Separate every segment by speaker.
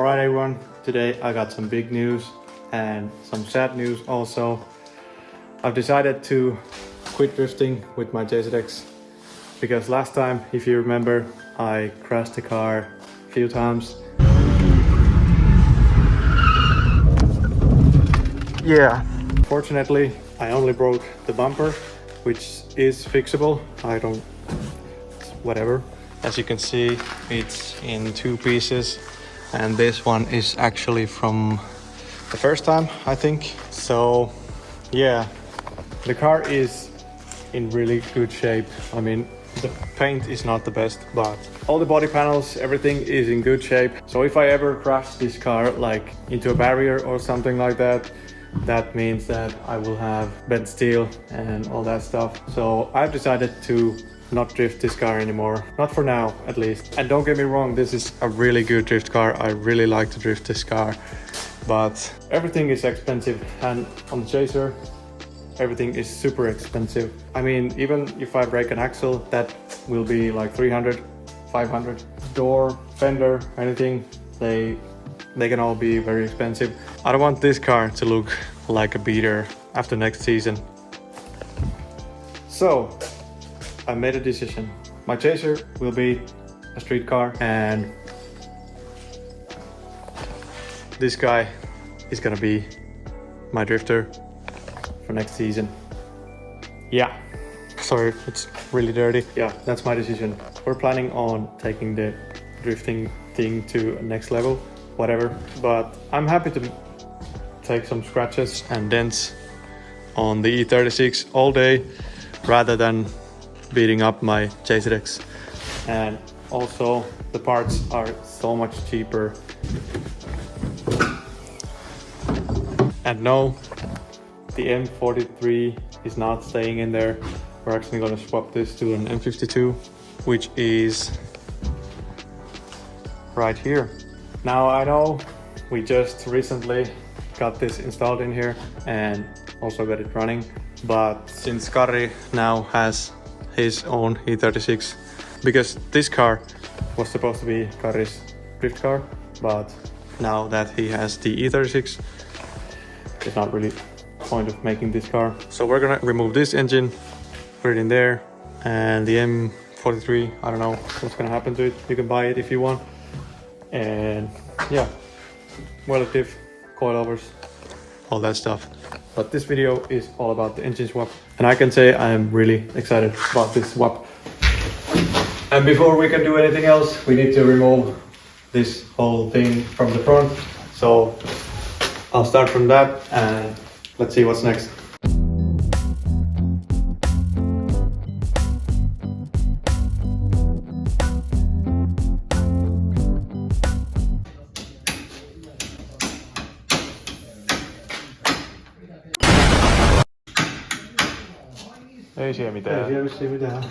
Speaker 1: Alright everyone, today I got some big news and some sad news also. I've decided to quit drifting with my JZX because last time, if you remember, I crashed the car a few times. Yeah, fortunately I only broke the bumper, which is fixable. Whatever. As you can see, it's in two pieces, and this one is actually from the first time, I think. So yeah, the car is in really good shape. I mean, the paint is not the best, but all the body panels, everything is in good shape. So if I ever crash this car like into a barrier or something like that, that means that I will have bent steel and all that stuff. So I've decided to not drift this car anymore, not for now at least. And don't get me wrong, this is a really good drift car. I really like to drift this car, but everything is expensive, and on the Chaser everything is super expensive. I mean, even if I break an axle, that will be like 300, 500. Door, fender, anything, they can all be very expensive. I don't want this car to look like a beater after next season. So I made a decision. My Chaser will be a street car, and this guy is gonna be my drifter for next season. Yeah, sorry, it's really dirty. Yeah, that's my decision. We're planning on taking the drifting thing to next level, whatever. But I'm happy to take some scratches and dents on the E36 all day rather than beating up my JZX. And also the parts are so much cheaper. And no, the M43 is not staying in there. We're actually gonna swap this to an M52, which is right here. Now I know we just recently got this installed in here and also got it running, but since Kari now has his own E36, because this car was supposed to be Kari's drift car, but now that he has the E36, it's not really point of making this car. So we're gonna remove this engine, put it in there, and the M43, I don't know what's gonna happen to it. You can buy it if you want. And yeah, relative, coilovers, all that stuff. But this video is all about the engine swap, and I can say I am really excited about this swap. And before we can do anything else, we need to remove this whole thing from the front. So I'll start from that and let's see what's next. Ei siellä mitään. Ei siellä vissiin mitään.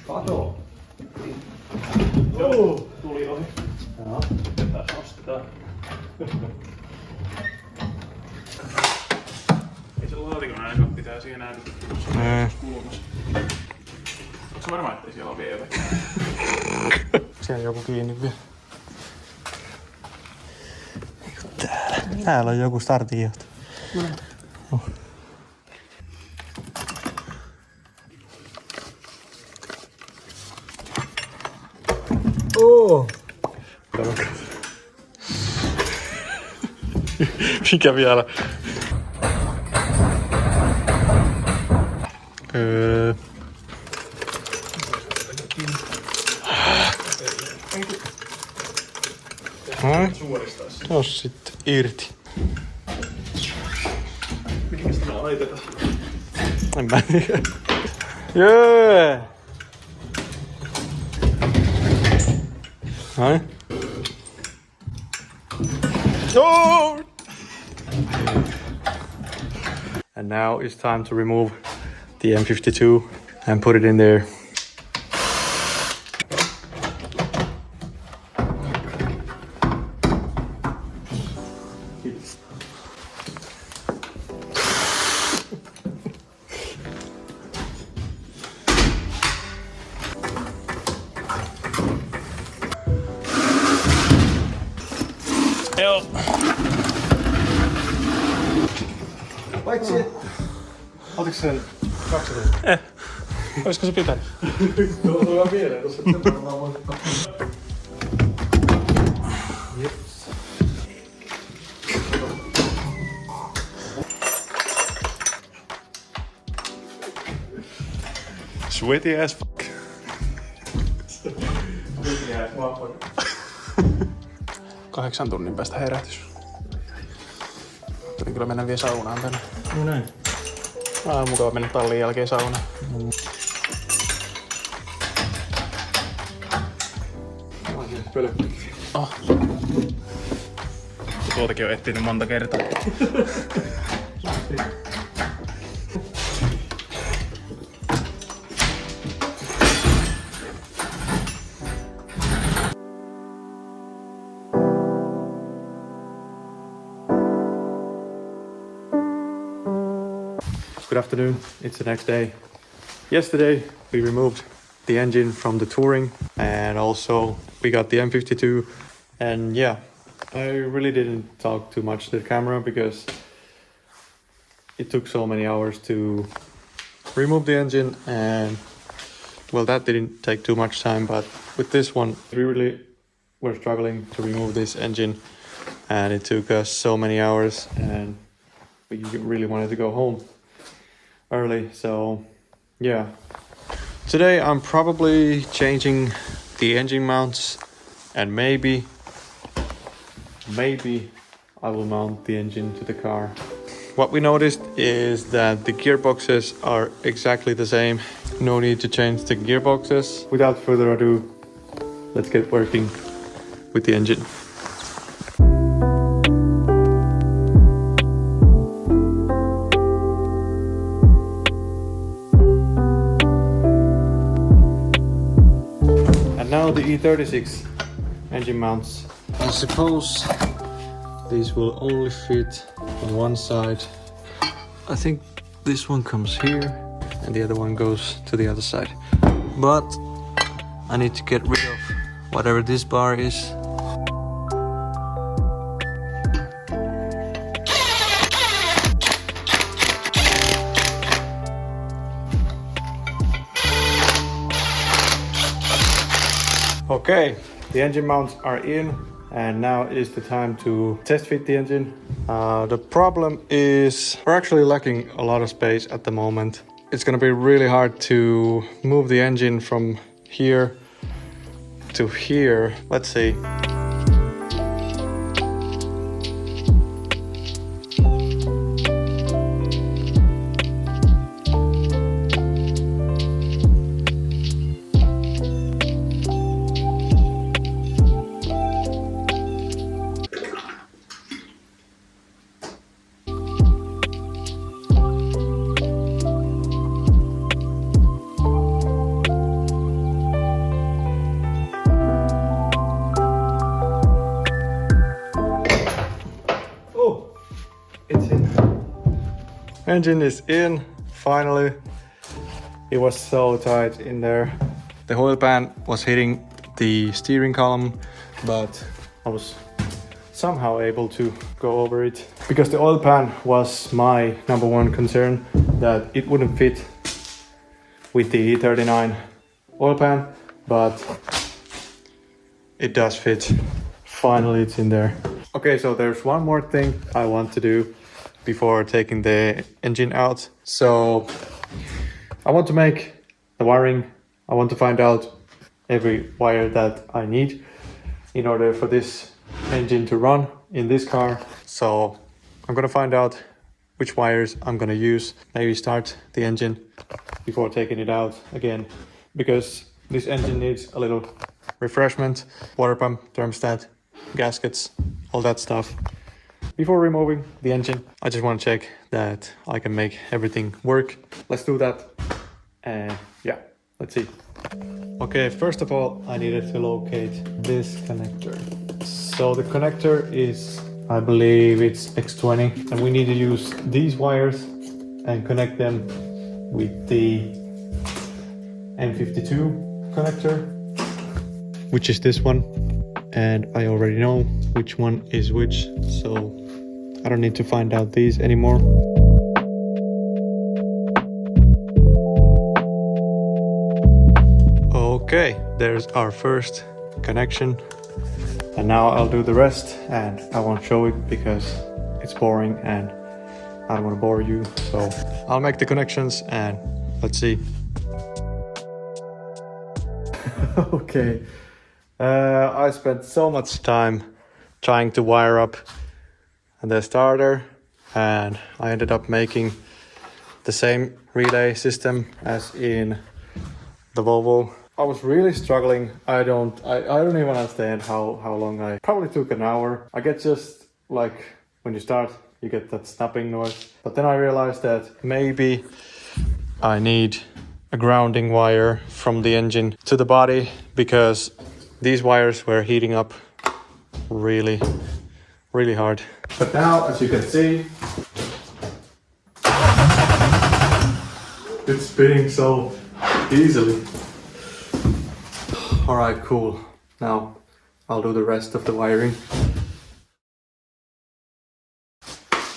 Speaker 1: Kato! Joo, tuli ohi. Joo, tässä nostetaan. Ei se laatikon ainakaan pitää siinä näin kulmassa. Onko varma, ettei siellä ole vielä jotakin? Siellä on joku kiinni vielä. Täällä on joku startinjohto. Oh. Oh. Mikä vielä? Noin.
Speaker 2: Suoristaisi.
Speaker 1: Tos sitten irti.
Speaker 2: Mihinkäs tämä laitetaan?
Speaker 1: En mä tiedä. Jee! Noin. No! And now it's time to remove the M52 and put it in there. Joo.
Speaker 2: Paitsi että... Otitko sen 200?
Speaker 1: Olisiko se pitänyt?
Speaker 2: Tuo on ihan mieleen tossa, että sen varmaan voisi ottaa. Jeps.
Speaker 1: Sweaty as fuck.
Speaker 2: Sweaty as fuck.
Speaker 1: 8 tunnin päästä herätys. Tuli kyllä mennä vielä saunaan tänne.
Speaker 2: No näin.
Speaker 1: On mukava mennä tallin jälkeen saunaan. Oh. Tuotakin on etsinyt monta kertaa. Good afternoon, it's the next day. Yesterday we removed the engine from the Touring and also we got the M52 and yeah, I really didn't talk too much to the camera because it took so many hours to remove the engine and well that didn't take too much time, but with this one we really were struggling to remove this engine and it took us so many hours and we really wanted to go home early, so yeah. Today I'm probably changing the engine mounts and maybe I will mount the engine to the car. What we noticed is that the gearboxes are exactly the same. No need to change the gearboxes. Without further ado, let's get working with the engine. Now the E36 engine mounts. I suppose these will only fit on one side. I think this one comes here and the other one goes to the other side. But I need to get rid of whatever this bar is. Okay, the engine mounts are in and now is the time to test fit the engine. The problem is we're actually lacking a lot of space at the moment. It's gonna be really hard to move the engine from here to here. Let's see. Engine is in, finally. It was so tight in there. The oil pan was hitting the steering column, but I was somehow able to go over it. Because the oil pan was my number one concern, that it wouldn't fit with the E39 oil pan, but it does fit. Finally it's in there. Okay, so there's one more thing I want to do before taking the engine out. So I want to make the wiring. I want to find out every wire that I need in order for this engine to run in this car. So I'm gonna find out which wires I'm gonna use. Maybe start the engine before taking it out again, because this engine needs a little refreshment. Water pump, thermostat, gaskets, all that stuff. Before removing the engine, I just want to check that I can make everything work. Let's do that. And yeah, let's see. Okay, first of all, I needed to locate this connector. So the connector is, I believe it's X20, and we need to use these wires and connect them with the M52 connector, which is this one. And I already know which one is which, so I don't need to find out these anymore. Okay, there's our first connection. And now I'll do the rest, and I won't show it because it's boring and I don't want to bore you. So I'll make the connections and let's see. Okay. I spent so much time trying to wire up the starter, and I ended up making the same relay system as in the Volvo. I was really struggling. I don't even understand how long I probably took an hour. I get just like when you start, you get that snapping noise. But then I realized that maybe I need a grounding wire from the engine to the body, because these wires were heating up really hard. But now, as you can see, it's spinning so easily. All right, cool. Now I'll do the rest of the wiring.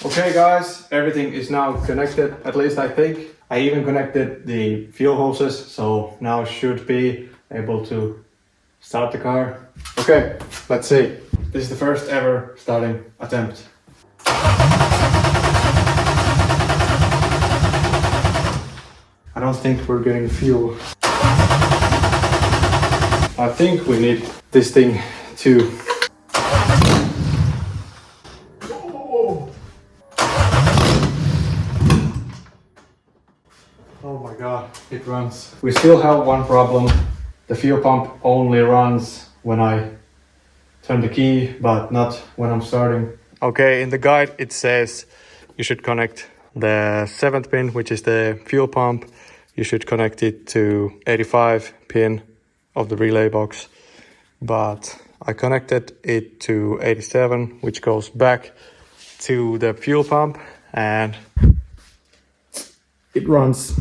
Speaker 1: Okay guys, everything is now connected, at least I think. I even connected the fuel hoses, so now I should be able to start the car. Okay, let's see. This is the first ever starting attempt. I don't think we're getting fuel. I think we need this thing to... Oh my god, it runs. We still have one problem. The fuel pump only runs when I turn the key, but not when I'm starting. Okay, in the guide it says you should connect the 7th pin, which is the fuel pump. You should connect it to 85 pin of the relay box. But I connected it to 87, which goes back to the fuel pump, and it runs.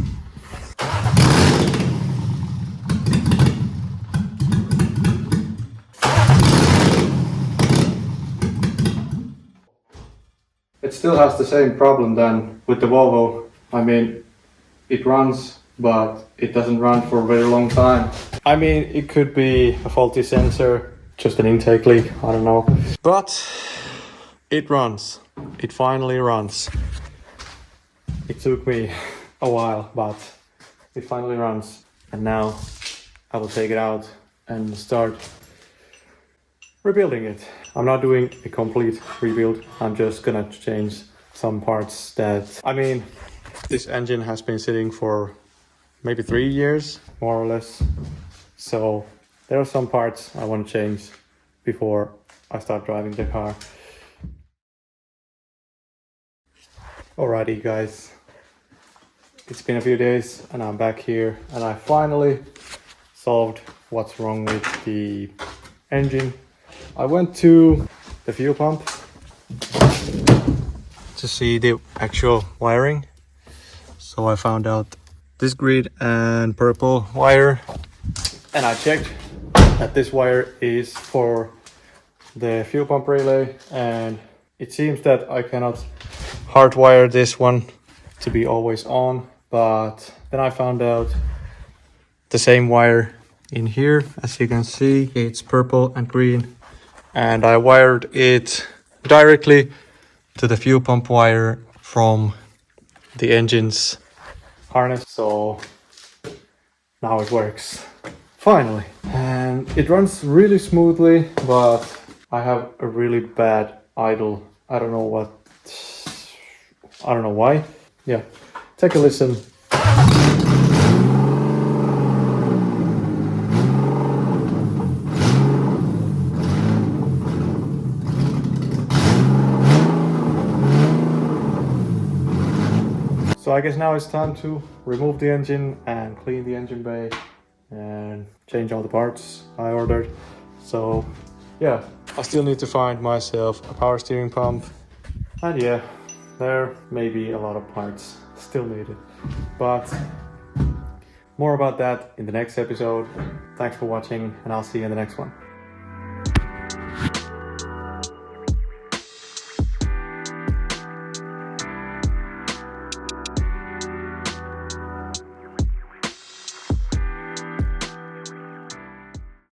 Speaker 1: It still has the same problem than with the Volvo. I mean, it runs, but it doesn't run for a very long time. I mean, it could be a faulty sensor, just an intake leak, I don't know. But it runs. It finally runs. It took me a while, but it finally runs. And now I will take it out and start rebuilding it. I'm not doing a complete rebuild. I'm just gonna change some parts that... I mean, this engine has been sitting for maybe 3 years, more or less. So there are some parts I want to change before I start driving the car. Alrighty guys, it's been a few days and I'm back here, and I finally solved what's wrong with the engine. I went to the fuel pump to see the actual wiring. So I found out this green and purple wire, and I checked that this wire is for the fuel pump relay, and it seems that I cannot hardwire this one to be always on. But then I found out the same wire in here, as you can see, it's purple and green, and I wired it directly to the fuel pump wire from the engine's harness. So now it works finally, and it runs really smoothly. But I have a really bad idle. I don't know why. Yeah, take a listen. So I guess now it's time to remove the engine and clean the engine bay and change all the parts I ordered. So yeah, I still need to find myself a power steering pump. And yeah, there may be a lot of parts still needed. But more about that in the next episode. Thanks for watching, and I'll see you in the next one.